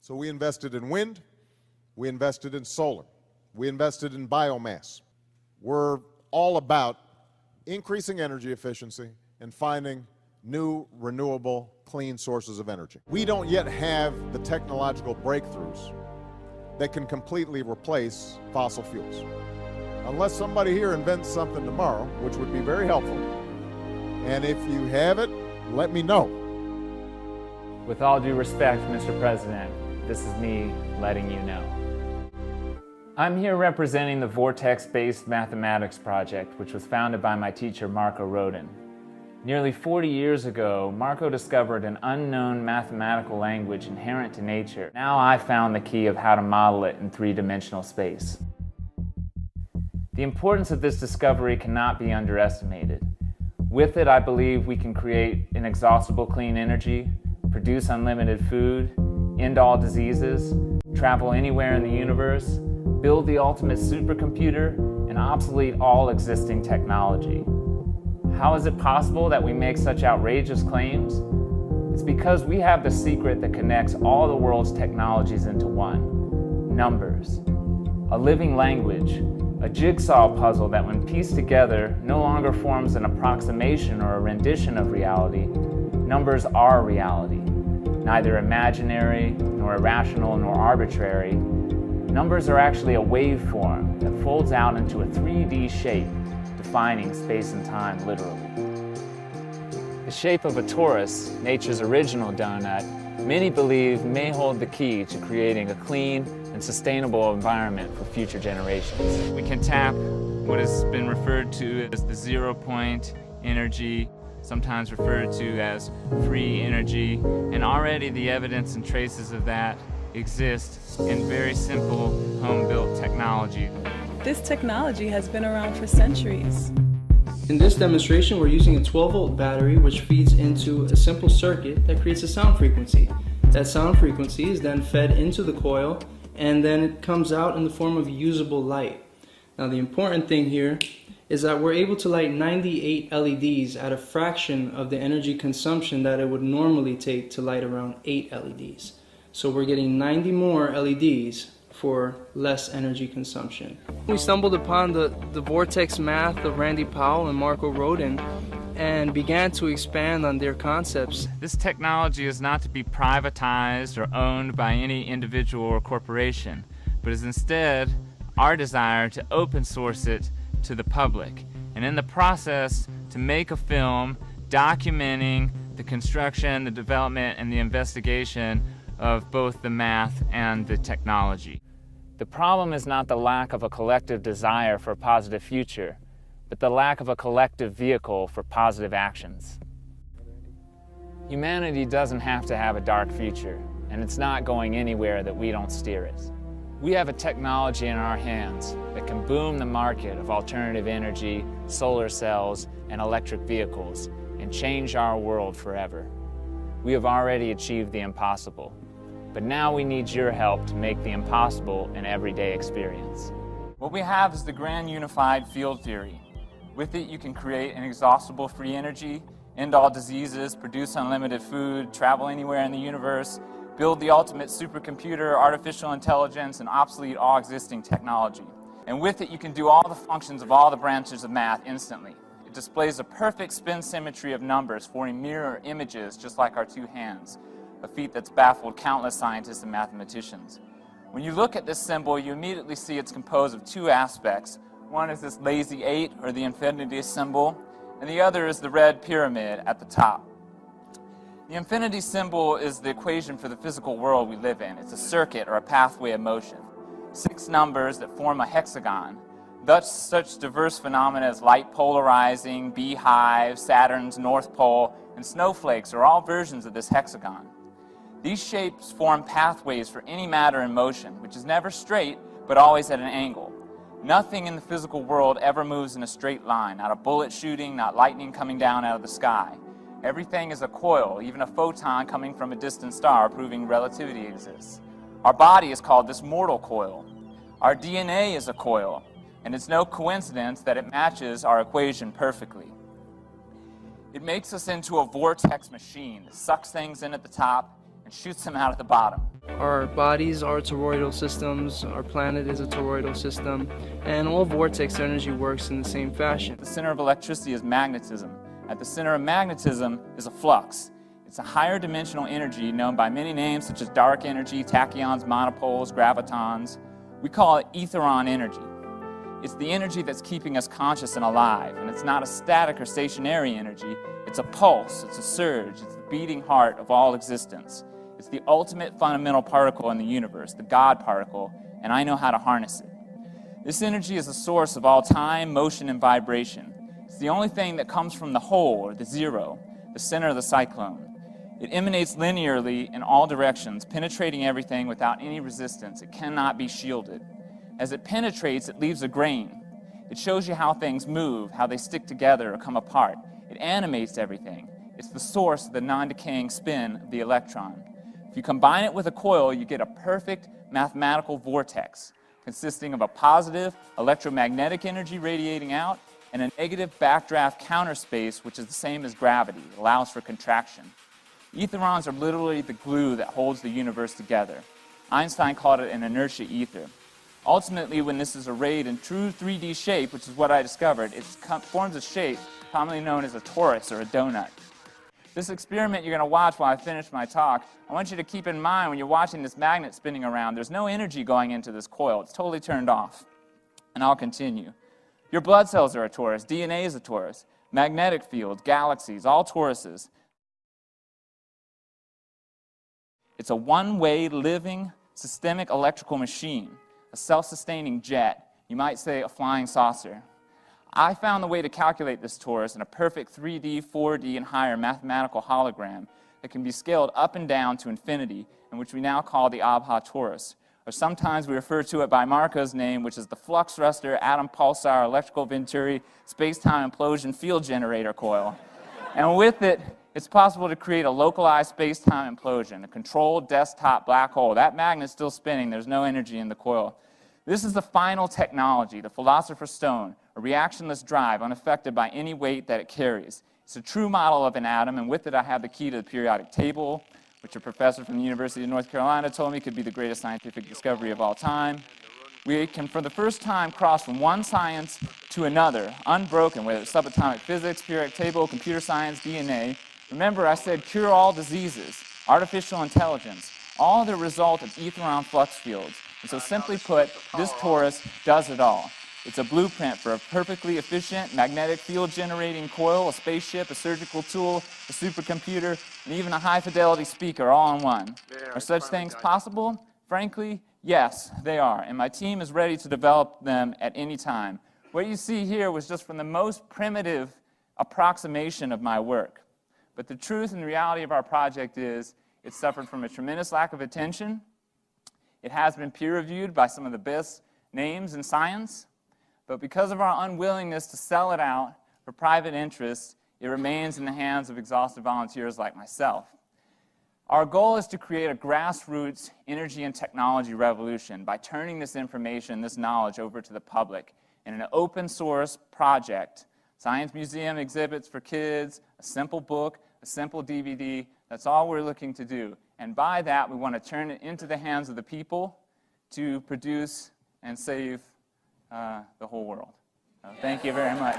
So we invested in wind, we invested in solar, we invested in biomass. We're all about increasing energy efficiency and finding new, renewable, clean sources of energy. We don't yet have the technological breakthroughs that can completely replace fossil fuels. Unless somebody here invents something tomorrow, which would be very helpful, and if you have it, let me know. With all due respect, Mr. President, this is me letting you know. I'm here representing the Vortex-based mathematics project, which was founded by my teacher, Marco Rodin. Nearly 40 years ago, Marco discovered an unknown mathematical language inherent to nature. Now I found the key of how to model it in three-dimensional space. The importance of this discovery cannot be underestimated. With it, I believe we can create inexhaustible clean energy, produce unlimited food, end all diseases, travel anywhere in the universe, build the ultimate supercomputer, and obsolete all existing technology. How is it possible that we make such outrageous claims? It's because we have the secret that connects all the world's technologies into one: numbers. A living language, a jigsaw puzzle that when pieced together no longer forms an approximation or a rendition of reality. Numbers are reality, neither imaginary, nor irrational, nor arbitrary. Numbers are actually a waveform that folds out into a 3D shape, defining space and time literally. The shape of a torus, nature's original donut, many believe may hold the key to creating a clean and sustainable environment for future generations. We can tap what has been referred to as the zero-point energy, sometimes referred to as free energy, and already the evidence and traces of that exist in very simple home-built technology. This technology has been around for centuries. In this demonstration, we're using a 12-volt battery which feeds into a simple circuit that creates a sound frequency. That sound frequency is then fed into the coil, and then it comes out in the form of usable light. Now the important thing here is that we're able to light 98 LEDs at a fraction of the energy consumption that it would normally take to light around 8 LEDs. So we're getting 90 more LEDs for less energy consumption. We stumbled upon the Vortex math of Randy Powell and Marco Rodin and began to expand on their concepts. This technology is not to be privatized or owned by any individual or corporation, but is instead our desire to open source it to the public, and in the process to make a film documenting the construction, the development, and the investigation of both the math and the technology. The problem is not the lack of a collective desire for a positive future, but the lack of a collective vehicle for positive actions. Humanity doesn't have to have a dark future, and it's not going anywhere that we don't steer it. We have a technology in our hands that can boom the market of alternative energy, solar cells, and electric vehicles, and change our world forever. We have already achieved the impossible, but now we need your help to make the impossible an everyday experience. What we have is the grand unified field theory. With it, you can create inexhaustible free energy, end all diseases, produce unlimited food, travel anywhere in the universe, build the ultimate supercomputer, artificial intelligence, and obsolete all existing technology. And with it, you can do all the functions of all the branches of math instantly. It displays a perfect spin symmetry of numbers, forming mirror images just like our two hands, a feat that's baffled countless scientists and mathematicians. When you look at this symbol, you immediately see it's composed of two aspects. One is this lazy 8, or the infinity symbol, and the other is the red pyramid at the top. The infinity symbol is the equation for the physical world we live in. It's a circuit or a pathway of motion. 6 numbers that form a hexagon. Thus, such diverse phenomena as light polarizing, beehives, Saturn's North Pole, and snowflakes are all versions of this hexagon. These shapes form pathways for any matter in motion, which is never straight, but always at an angle. Nothing in the physical world ever moves in a straight line, not a bullet shooting, not lightning coming down out of the sky. Everything is a coil, even a photon coming from a distant star, proving relativity exists. Our body is called this mortal coil. Our DNA is a coil, and it's no coincidence that it matches our equation perfectly. It makes us into a vortex machine that sucks things in at the top and shoots them out at the bottom. Our bodies are toroidal systems, our planet is a toroidal system, and all vortex energy works in the same fashion. The center of electricity is magnetism. At the center of magnetism is a flux. It's a higher dimensional energy known by many names such as dark energy, tachyons, monopoles, gravitons. We call it etheron energy. It's the energy that's keeping us conscious and alive, and it's not a static or stationary energy. It's a pulse, it's a surge, it's the beating heart of all existence. It's the ultimate fundamental particle in the universe, the God particle, and I know how to harness it. This energy is the source of all time, motion, and vibration. It's the only thing that comes from the whole, or the zero, the center of the cyclone. It emanates linearly in all directions, penetrating everything without any resistance. It cannot be shielded. As it penetrates, it leaves a grain. It shows you how things move, how they stick together or come apart. It animates everything. It's the source of the non-decaying spin of the electron. If you combine it with a coil, you get a perfect mathematical vortex consisting of a positive electromagnetic energy radiating out and a negative backdraft counter space, which is the same as gravity. It allows for contraction. Etherons are literally the glue that holds the universe together. Einstein called it an inertia ether. Ultimately, when this is arrayed in true 3D shape, which is what I discovered, it forms a shape commonly known as a torus or a donut. This experiment you're going to watch while I finish my talk, I want you to keep in mind when you're watching this magnet spinning around, there's no energy going into this coil. It's totally turned off. And I'll continue. Your blood cells are a torus. DNA is a torus. Magnetic fields, galaxies, all toruses. It's a one-way, living, systemic electrical machine, a self-sustaining jet. You might say a flying saucer. I found the way to calculate this torus in a perfect 3D, 4D, and higher mathematical hologram that can be scaled up and down to infinity, and which we now call the Abha torus. Or sometimes we refer to it by Marco's name, which is the flux thruster, atom pulsar, electrical venturi, space-time implosion field generator coil. And with it, it's possible to create a localized space-time implosion, a controlled desktop black hole. That magnet's still spinning. There's no energy in the coil. This is the final technology, the Philosopher's Stone, a reactionless drive unaffected by any weight that it carries. It's a true model of an atom, and with it I have the key to the periodic table, which a professor from the University of North Carolina told me could be the greatest scientific discovery of all time. We can, for the first time, cross from one science to another, unbroken, whether it's subatomic physics, periodic table, computer science, DNA. Remember, I said cure all diseases, artificial intelligence, all the result of etheron flux fields. And so simply put, this torus does it all. It's a blueprint for a perfectly efficient magnetic field generating coil, a spaceship, a surgical tool, a supercomputer, and even a high-fidelity speaker all in one. Are such things possible? Frankly, yes, they are. And my team is ready to develop them at any time. What you see here was just from the most primitive approximation of my work. But the truth and reality of our project is it suffered from a tremendous lack of attention. It has been peer-reviewed by some of the best names in science. But because of our unwillingness to sell it out for private interests, it remains in the hands of exhausted volunteers like myself. Our goal is to create a grassroots energy and technology revolution by turning this information, this knowledge over to the public in an open source project. Science museum exhibits for kids, a simple book, a simple DVD. That's all we're looking to do. And by that, we want to turn it into the hands of the people to produce and save the whole world. Thank you very much.